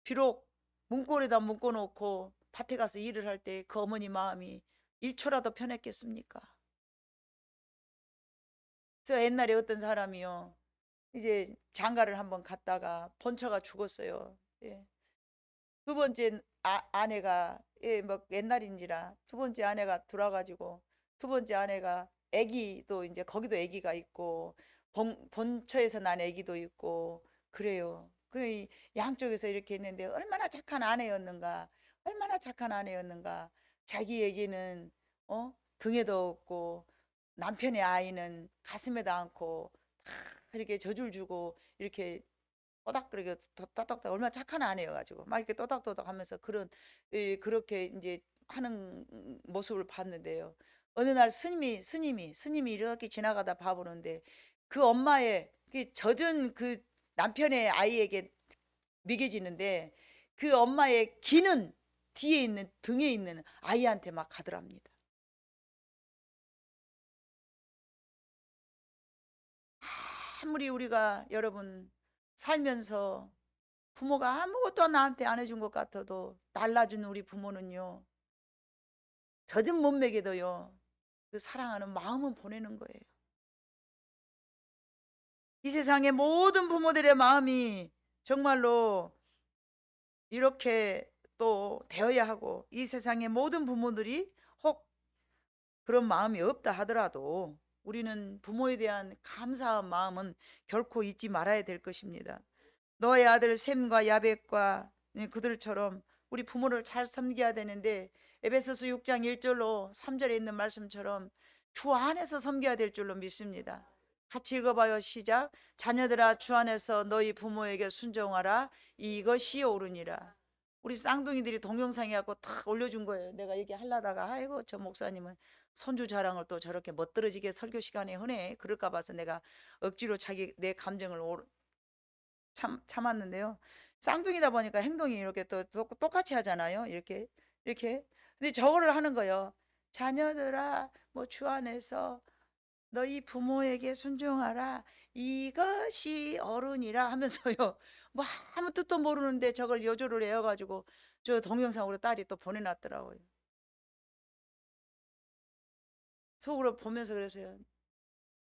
비록 문고리에다 묶어놓고 밭에 가서 일을 할 때 그 어머니 마음이 1초라도 편했겠습니까? 저 옛날에 어떤 사람이요. 이제 장가를 한번 갔다가 본처가 죽었어요. 예. 두 번째 아내가 뭐 옛날인지라 두 번째 아내가 돌아가지고 두 번째 아내가 아기도 이제 거기도 아기가 있고 본처에서 난 아기도 있고 그래요. 그래 양쪽에서 이렇게 했는데 얼마나 착한 아내였는가. 얼마나 착한 아내였는가. 자기 얘기는 등에도 없고 남편의 아이는 가슴에도 안고 막 이렇게 젖을 주고 이렇게 또닥거리게 또닥또닥 얼마나 착한 아내여가지고 막 이렇게 또닥또닥 하면서 그렇게 이제 하는 모습을 봤는데요. 어느 날 스님이 이렇게 지나가다 봐보는데 그 엄마의 그 젖은 그 남편의 아이에게 미개지는데 그 엄마의 기는 뒤에 있는 등에 있는 아이한테 막 가더랍니다. 아무리 우리가 여러분 살면서 부모가 아무것도 나한테 안 해준 것 같아도 날라준 우리 부모는요. 젖은 못 먹여도요. 그 사랑하는 마음은 보내는 거예요. 이 세상의 모든 부모들의 마음이 정말로 이렇게 또 되어야 하고 이 세상의 모든 부모들이 혹 그런 마음이 없다 하더라도 우리는 부모에 대한 감사한 마음은 결코 잊지 말아야 될 것입니다. 너의 아들 셈과 야벳과 그들처럼 우리 부모를 잘 섬겨야 되는데 에베소서 6장 1절로 3절에 있는 말씀처럼 주 안에서 섬겨야 될 줄로 믿습니다. 같이 읽어봐요. 시작. 자녀들아 주 안에서 너희 부모에게 순종하라. 이것이 옳으니라. 우리 쌍둥이들이 동영상에 갖고 탁 올려준 거예요. 내가 얘기하려다가 아이고 저 목사님은 손주 자랑을 또 저렇게 멋들어지게 설교 시간에 하네. 그럴까 봐서 내가 억지로 자기 내 감정을 참았는데요. 쌍둥이다 보니까 행동이 이렇게 또 똑같이 하잖아요. 이렇게. 근데 저거를 하는 거예요. 자녀들아, 뭐 주 안에서 너희 부모에게 순종하라. 이것이 어른이라 하면서요. 뭐 아무 뜻도 모르는데 저걸 여조를 외워가지고 저 동영상으로 딸이 또 보내놨더라고요. 속으로 보면서 그래서요.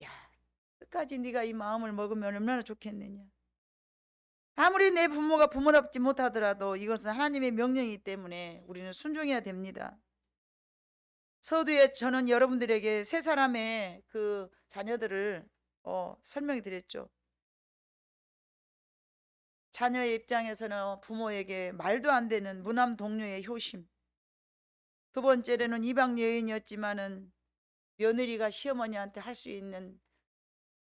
야, 끝까지 네가 이 마음을 먹으면 얼마나 좋겠느냐. 아무리 내 부모가 부모답지 못하더라도 이것은 하나님의 명령이기 때문에 우리는 순종해야 됩니다. 서두에 저는 여러분들에게 세 사람의 그 자녀들을 설명해 드렸죠. 자녀의 입장에서는 부모에게 말도 안 되는 무남 동료의 효심. 두 번째로는 이방 여인이었지만은 며느리가 시어머니한테 할 수 있는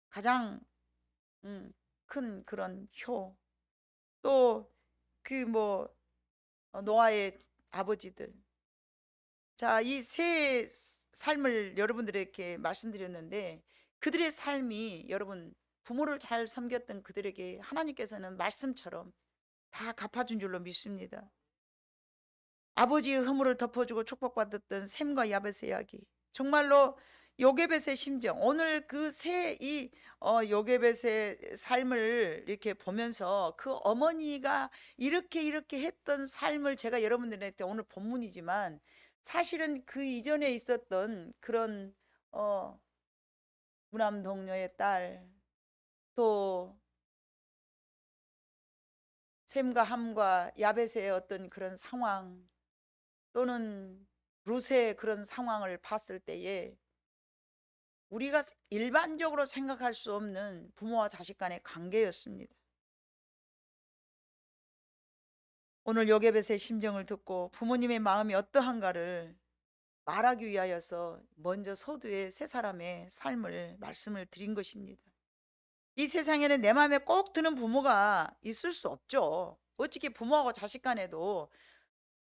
가장 큰 그런 효. 또 그 뭐 노아의 아버지들. 자, 이 세 삶을 여러분들에게 말씀드렸는데 그들의 삶이 여러분 부모를 잘 섬겼던 그들에게 하나님께서는 말씀처럼 다 갚아준 줄로 믿습니다. 아버지의 허물을 덮어주고 축복받았던 셈과 야벳의 이야기. 정말로 요게벳의 심정. 오늘 그 요게벳의 삶을 이렇게 보면서 그 어머니가 이렇게 했던 삶을 제가 여러분들한테 오늘 본문이지만 사실은 그 이전에 있었던 그런 무남 동료의 딸, 또 셈과 함과 야벳의 어떤 그런 상황, 또는 롯의 그런 상황을 봤을 때에 우리가 일반적으로 생각할 수 없는 부모와 자식 간의 관계였습니다. 오늘 요게벳의 심정을 듣고 부모님의 마음이 어떠한가를 말하기 위하여서 먼저 서두에 세 사람의 삶을 말씀을 드린 것입니다. 이 세상에는 내 마음에 꼭 드는 부모가 있을 수 없죠. 어떻게 부모하고 자식 간에도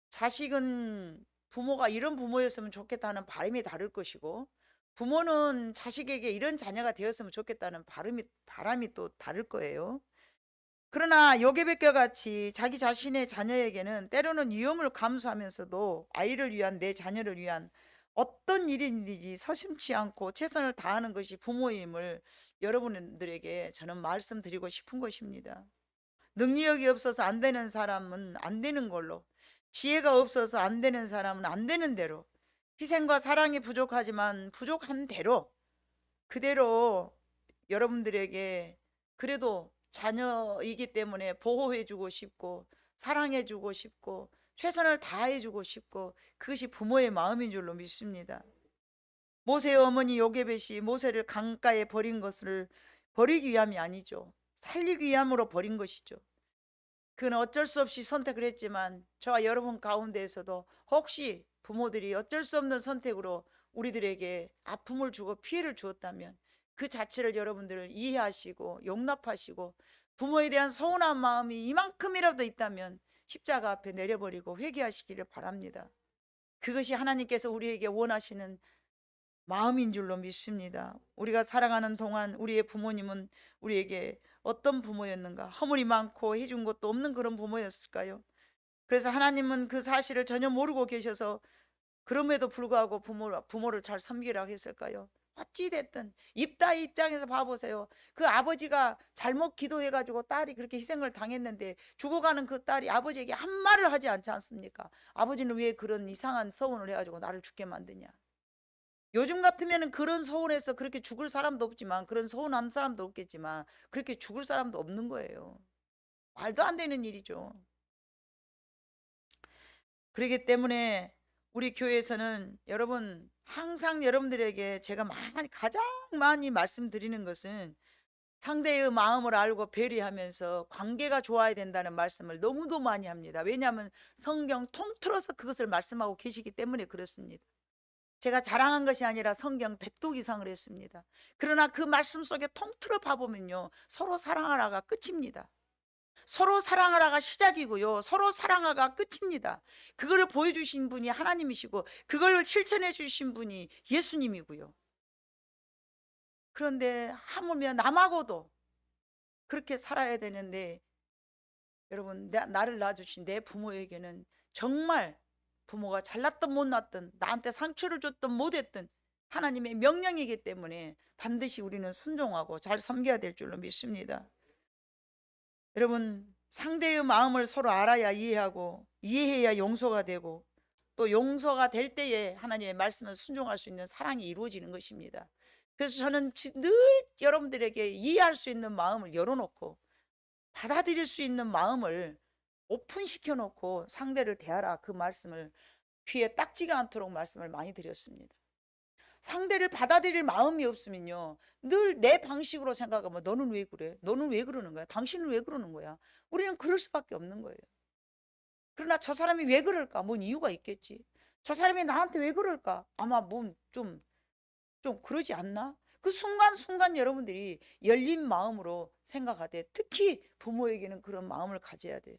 자식은 부모가 이런 부모였으면 좋겠다는 바람이 다를 것이고, 부모는 자식에게 이런 자녀가 되었으면 좋겠다는 바람이 또 다를 거예요. 그러나 요괴백과 같이 자기 자신의 자녀에게는 때로는 위험을 감수하면서도 아이를 위한, 내 자녀를 위한 어떤 일인지 서심치 않고 최선을 다하는 것이 부모임을 여러분들에게 저는 말씀드리고 싶은 것입니다. 능력이 없어서 안 되는 사람은 안 되는 걸로, 지혜가 없어서 안 되는 사람은 안 되는 대로, 희생과 사랑이 부족하지만 부족한 대로 그대로 여러분들에게 그래도 자녀이기 때문에 보호해주고 싶고 사랑해주고 싶고 최선을 다해주고 싶고, 그것이 부모의 마음인 줄로 믿습니다. 모세의 어머니 요게벳이 모세를 강가에 버린 것을 버리기 위함이 아니죠. 살리기 위함으로 버린 것이죠. 그는 어쩔 수 없이 선택을 했지만, 저와 여러분 가운데에서도 혹시 부모들이 어쩔 수 없는 선택으로 우리들에게 아픔을 주고 피해를 주었다면 그 자체를 여러분들을 이해하시고 용납하시고, 부모에 대한 서운한 마음이 이만큼이라도 있다면 십자가 앞에 내려버리고 회개하시기를 바랍니다. 그것이 하나님께서 우리에게 원하시는 마음인 줄로 믿습니다. 우리가 살아가는 동안 우리의 부모님은 우리에게 어떤 부모였는가? 허물이 많고 해준 것도 없는 그런 부모였을까요? 그래서 하나님은 그 사실을 전혀 모르고 계셔서 그럼에도 불구하고 부모를 잘 섬기라고 했을까요? 어찌됐든 입다의 입장에서 봐보세요. 그 아버지가 잘못 기도해가지고 딸이 그렇게 희생을 당했는데 죽어가는 그 딸이 아버지에게 한 말을 하지 않지 않습니까? 아버지는 왜 그런 이상한 서운을 해가지고 나를 죽게 만드냐? 요즘 같으면 그런 서운해서 그렇게 죽을 사람도 없지만, 그런 서운한 사람도 없겠지만 그렇게 죽을 사람도 없는 거예요. 말도 안 되는 일이죠. 그렇기 때문에 우리 교회에서는 여러분, 항상 여러분들에게 제가 가장 많이 말씀드리는 것은 상대의 마음을 알고 배려하면서 관계가 좋아야 된다는 말씀을 너무도 많이 합니다. 왜냐하면 성경 통틀어서 그것을 말씀하고 계시기 때문에 그렇습니다. 제가 자랑한 것이 아니라 성경 100독 이상을 했습니다. 그러나 그 말씀 속에 통틀어 봐보면요, 서로 사랑하라가 끝입니다. 서로 사랑하라가 시작이고요, 서로 사랑하라가 끝입니다. 그거를 보여주신 분이 하나님이시고 그걸 실천해 주신 분이 예수님이고요. 그런데 하물며 남하고도 그렇게 살아야 되는데, 여러분, 나를 낳아주신 내 부모에게는 정말 부모가 잘났든 못났든 나한테 상처를 줬든 못했든 하나님의 명령이기 때문에 반드시 우리는 순종하고 잘 섬겨야 될 줄로 믿습니다. 여러분, 상대의 마음을 서로 알아야 이해하고, 이해해야 용서가 되고, 또 용서가 될 때에 하나님의 말씀을 순종할 수 있는 사랑이 이루어지는 것입니다. 그래서 저는 늘 여러분들에게 이해할 수 있는 마음을 열어놓고 받아들일 수 있는 마음을 오픈시켜 놓고 상대를 대하라, 그 말씀을 귀에 딱지가 않도록 말씀을 많이 드렸습니다. 상대를 받아들일 마음이 없으면요, 늘 내 방식으로 생각하면 너는 왜 그래? 너는 왜 그러는 거야? 당신은 왜 그러는 거야? 우리는 그럴 수밖에 없는 거예요. 그러나 저 사람이 왜 그럴까? 뭔 이유가 있겠지. 저 사람이 나한테 왜 그럴까? 아마 좀 그러지 않나? 그 순간순간 여러분들이 열린 마음으로 생각하되, 특히 부모에게는 그런 마음을 가져야 돼요.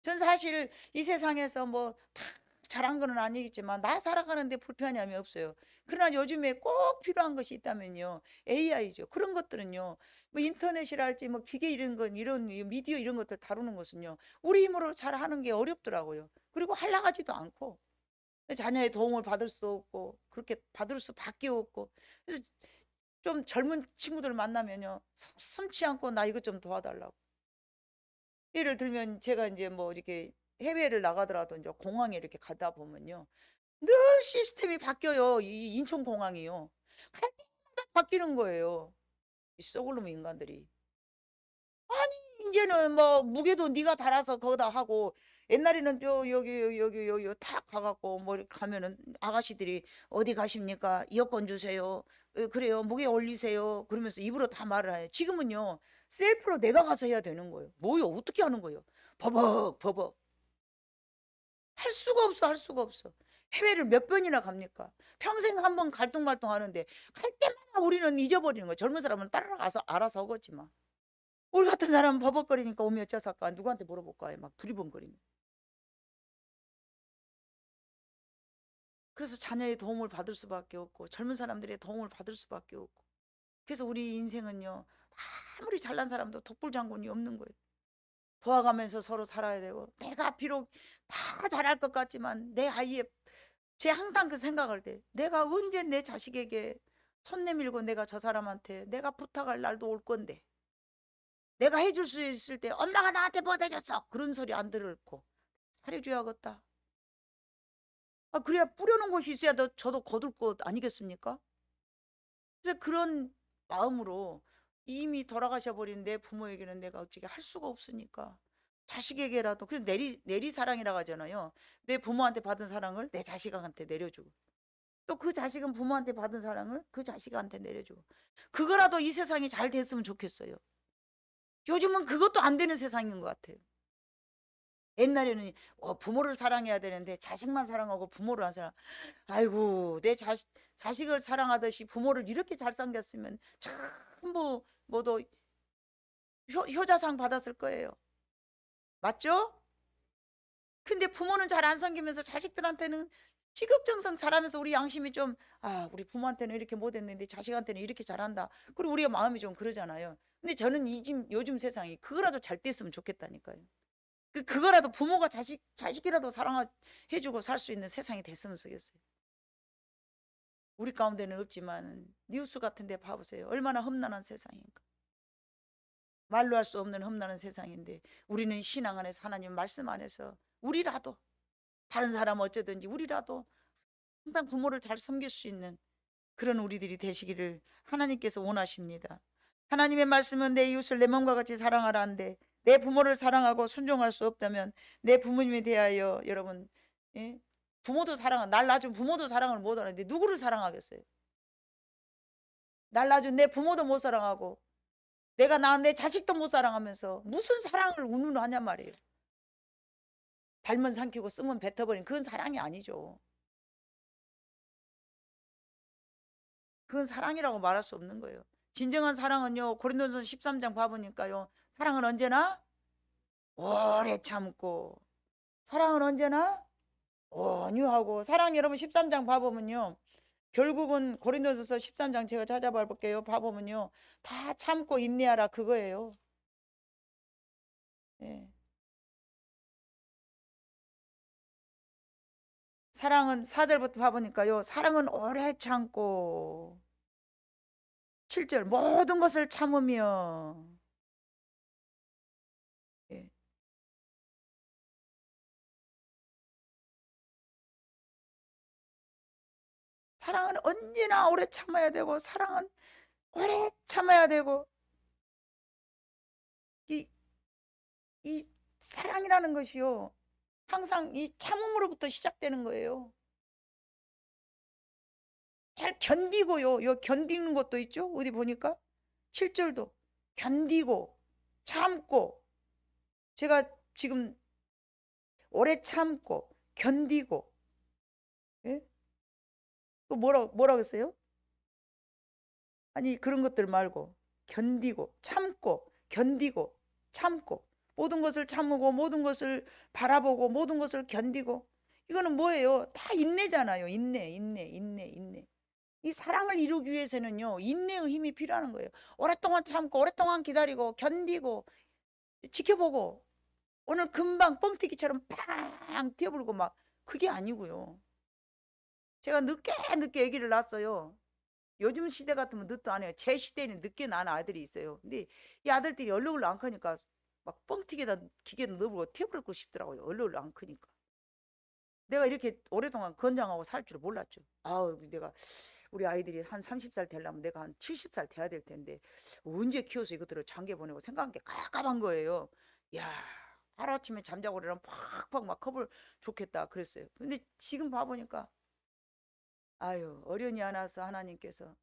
전 사실 이 세상에서 뭐 다 잘한 건 아니겠지만 나 살아가는데 불편함이 없어요. 그러나 요즘에 꼭 필요한 것이 있다면요, AI죠. 그런 것들은요, 뭐 인터넷이랄지 뭐 기계 이런 건, 이런 미디어 이런 것들 다루는 것은요, 우리 힘으로 잘 하는 게 어렵더라고요. 그리고 하려 하지도 않고 자녀의 도움을 받을 수 없고 그렇게 받을 수밖에 없고. 그래서 좀 젊은 친구들 만나면요, 숨지 않고 나 이것 좀 도와달라고. 예를 들면 제가 이제 뭐 이렇게 해외를 나가더라도 이제 공항에 이렇게 가다 보면요, 늘 시스템이 바뀌어요. 이 인천공항이요. 갈 때마다 바뀌는 거예요. 이 썩을놈 인간들이. 아니, 이제는 뭐 무게도 네가 달아서 거기다 하고, 옛날에는 여기 탁 가갖고 뭐 이렇게 가면은 아가씨들이 어디 가십니까? 여권 주세요. 그래요. 무게 올리세요. 그러면서 입으로 다 말을 해요. 지금은요, 셀프로 내가 가서 해야 되는 거예요. 뭐요? 어떻게 하는 거예요? 버벅 할 수가 없어, 할 수가 없어. 해외를 몇 번이나 갑니까? 평생 한 번 갈등말동 하는데 갈 때마다 우리는 잊어버리는 거야. 젊은 사람은 따라가서 알아서 하겠지만. 우리 같은 사람은 버벅거리니까 어미 어쩌사까 누구한테 물어볼까 막 두리번거리네. 그래서 자녀의 도움을 받을 수밖에 없고 젊은 사람들의 도움을 받을 수밖에 없고. 그래서 우리 인생은요. 아무리 잘난 사람도 독불장군이 없는 거예요. 도와가면서 서로 살아야 되고 내가 비록 다 잘할 것 같지만 내 아이의 제 항상 그 생각을 돼. 내가 언제 내 자식에게 손 내밀고 내가 저 사람한테 내가 부탁할 날도 올 건데 내가 해줄 수 있을 때 엄마가 나한테 뭐 해줬어 그런 소리 안 들을고 잘해줘야겠다. 그래야 뿌려놓은 곳이 있어야 저도 거둘 것 아니겠습니까? 그래서 그런 마음으로 이미 돌아가셔 버린 내 부모에게는 내가 어떻게 할 수가 없으니까 자식에게라도 그 내리사랑이라고 하잖아요. 내 부모한테 받은 사랑을 내 자식한테 내려주고 또 그 자식은 부모한테 받은 사랑을 그 자식한테 내려주고 그거라도 이 세상이 잘 됐으면 좋겠어요. 요즘은 그것도 안 되는 세상인 것 같아요. 옛날에는 부모를 사랑해야 되는데 자식만 사랑하고 부모를 안 사랑. 아이고 내 자식을 사랑하듯이 부모를 이렇게 잘 섬겼으면 전부 모두 효자상 받았을 거예요. 맞죠? 근데 부모는 잘 안 섬기면서 자식들한테는 지극정성 잘하면서 우리 양심이 좀 우리 부모한테는 이렇게 못했는데 자식한테는 이렇게 잘한다. 그리고 우리가 마음이 좀 그러잖아요. 근데 저는 요즘 세상이 그거라도 잘 됐으면 좋겠다니까요. 그거라도 부모가 자식이라도 사랑해주고 살 수 있는 세상이 됐으면 좋겠어요. 우리 가운데는 없지만 뉴스 같은 데 봐보세요. 얼마나 험난한 세상인가. 말로 할 수 없는 험난한 세상인데 우리는 신앙 안에서 하나님 말씀 안에서 우리라도 다른 사람 어쩌든지 우리라도 항상 부모를 잘 섬길 수 있는 그런 우리들이 되시기를 하나님께서 원하십니다. 하나님의 말씀은 내 이웃을 내 몸과 같이 사랑하라는데 내 부모를 사랑하고 순종할 수 없다면 내 부모님에 대하여 여러분 부모도 날 낳아준 부모도 사랑을 못 하는데 누구를 사랑하겠어요? 날 낳아준 내 부모도 못 사랑하고 내가 낳은 내 자식도 못 사랑하면서 무슨 사랑을 운운하냐 말이에요. 달면 삼키고 쓰면 뱉어버린 그건 사랑이 아니죠. 그건 사랑이라고 말할 수 없는 거예요. 진정한 사랑은요. 고린도전서 13장 봐보니까요. 사랑은 언제나 오래 참고 사랑은 언제나 온유하고 사랑 여러분 13장 봐보면요. 결국은 고린도전서 13장 제가 찾아봐 볼게요. 봐보면요. 다 참고 인내하라 그거예요. 예. 사랑은 4절부터 봐보니까요. 사랑은 오래 참고 7절 모든 것을 참으며 예. 사랑은 언제나 오래 참아야 되고 사랑은 오래 참아야 되고 이, 이 사랑이라는 것이요. 항상 이 참음으로부터 시작되는 거예요. 잘 견디고요. 요 견디는 것도 있죠. 어디 보니까 7절도 견디고 참고 제가 지금 오래 참고 견디고 예? 또 뭐라고 했어요? 아니 그런 것들 말고 견디고 참고 견디고 참고 모든 것을 참고 모든 것을 바라보고 모든 것을 견디고 이거는 뭐예요? 다 인내잖아요. 인내. 이 사랑을 이루기 위해서는요. 인내의 힘이 필요한 거예요. 오랫동안 참고 오랫동안 기다리고 견디고 지켜보고 오늘 금방 뻥튀기처럼 팡 뛰어불고 막 그게 아니고요. 제가 늦게 아기를 낳았어요. 요즘 시대 같으면 늦도 안 해요. 제 시대에는 늦게 낳은 아들이 있어요. 근데 이 아들들이 얼른 안 크니까 막 뻥튀기에다 기계를 넣어보고 튀어버리고 싶더라고요. 얼른 안 크니까. 내가 이렇게 오랫동안 건장하고 살 줄을 몰랐죠. 내가 우리 아이들이 한 30살 되려면 내가 한 70살 돼야 될 텐데 언제 키워서 이것들을 장계 보내고 생각한 게 깝깝한 거예요. 야 하루아침에 잠자고 그러면 팍팍 막 컵을 좋겠다 그랬어요. 근데 지금 봐보니까 어련히 안아서 하나님께서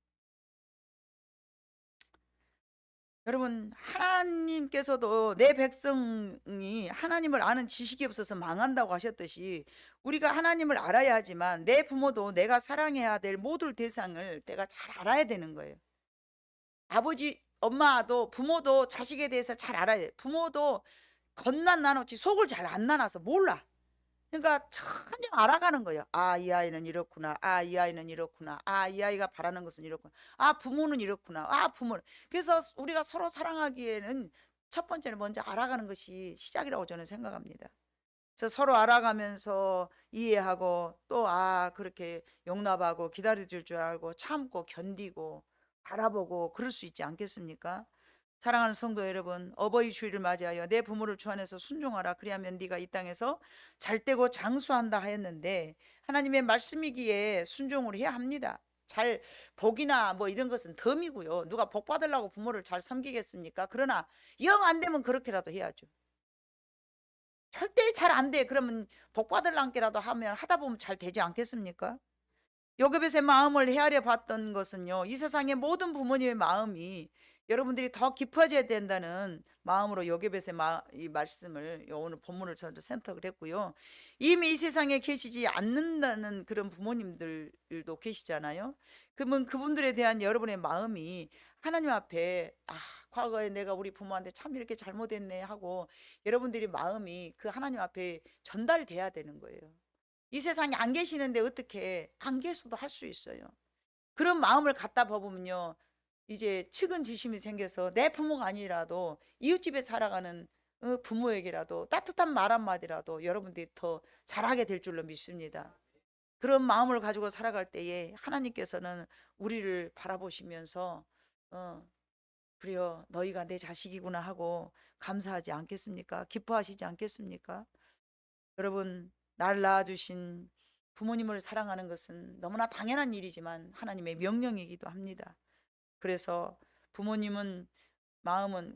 여러분, 하나님께서도 내 백성이 하나님을 아는 지식이 없어서 망한다고 하셨듯이 우리가 하나님을 알아야 하지만 내 부모도 내가 사랑해야 될 모든 대상을 내가 잘 알아야 되는 거예요. 아버지, 엄마도 부모도 자식에 대해서 잘 알아야 돼. 부모도 겉만 나눴지 속을 잘 안 나눠서 몰라. 그러니까 전혀 알아가는 거예요. 아, 이 아이는 이렇구나. 아, 이 아이는 이렇구나. 아, 이 아이가 바라는 것은 이렇구나. 아, 부모는 이렇구나. 아, 부모는. 그래서 우리가 서로 사랑하기에는 첫 번째는 먼저 알아가는 것이 시작이라고 저는 생각합니다. 그래서 서로 알아가면서 이해하고 또 그렇게 용납하고 기다려줄 줄 알고 참고 견디고 바라보고 그럴 수 있지 않겠습니까? 사랑하는 성도 여러분, 어버이 주일을 맞이하여 내 부모를 주 안에서 순종하라. 그리하면 네가 이 땅에서 잘되고 장수한다 하였는데 하나님의 말씀이기에 순종을 해야 합니다. 잘 복이나 뭐 이런 것은 덤이고요. 누가 복 받으려고 부모를 잘 섬기겠습니까? 그러나 영 안 되면 그렇게라도 해야죠. 절대 잘 안 돼. 그러면 복 받으려고라도 하면 하다 보면 잘 되지 않겠습니까? 요셉의 마음을 헤아려 봤던 것은요, 이 세상의 모든 부모님의 마음이 여러분들이 더 깊어져야 된다는 마음으로 이 말씀을 오늘 본문을 저도 선택을 했고요. 이미 이 세상에 계시지 않는다는 그런 부모님들도 계시잖아요. 그러면 그분들에 대한 여러분의 마음이 하나님 앞에 과거에 내가 우리 부모한테 참 이렇게 잘못했네 하고 여러분들이 마음이 그 하나님 앞에 전달돼야 되는 거예요. 이 세상에 안 계시는데 어떻게 안 계셔도 할 수 있어요. 그런 마음을 갖다 보면요, 이제 측은지심이 생겨서 내 부모가 아니라도 이웃집에 살아가는 부모에게라도 따뜻한 말 한마디라도 여러분들이 더 잘하게 될 줄로 믿습니다. 그런 마음을 가지고 살아갈 때에 하나님께서는 우리를 바라보시면서 그래요, 너희가 내 자식이구나 하고 감사하지 않겠습니까? 기뻐하시지 않겠습니까? 여러분, 나를 낳아주신 부모님을 사랑하는 것은 너무나 당연한 일이지만 하나님의 명령이기도 합니다. 그래서 부모님은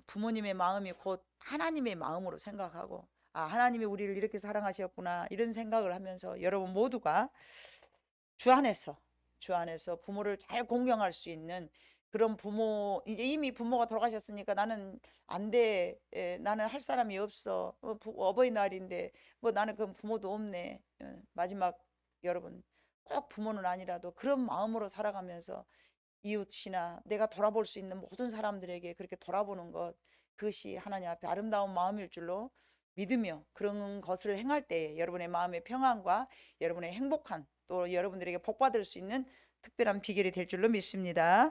부모님의 마음이 곧 하나님의 마음으로 생각하고 하나님이 우리를 이렇게 사랑하셨구나 이런 생각을 하면서 여러분 모두가 주 안에서 부모를 잘 공경할 수 있는 그런 부모, 이제 이미 부모가 돌아가셨으니까 나는 안 돼. 나는 할 사람이 없어. 어버이날인데 뭐 나는 그럼 부모도 없네. 마지막 여러분, 꼭 부모는 아니라도 그런 마음으로 살아가면서 이웃이나 내가 돌아볼 수 있는 모든 사람들에게 그렇게 돌아보는 것, 그것이 하나님 앞에 아름다운 마음일 줄로 믿으며 그런 것을 행할 때 여러분의 마음의 평안과 여러분의 행복한 또 여러분들에게 복 받을 수 있는 특별한 비결이 될 줄로 믿습니다.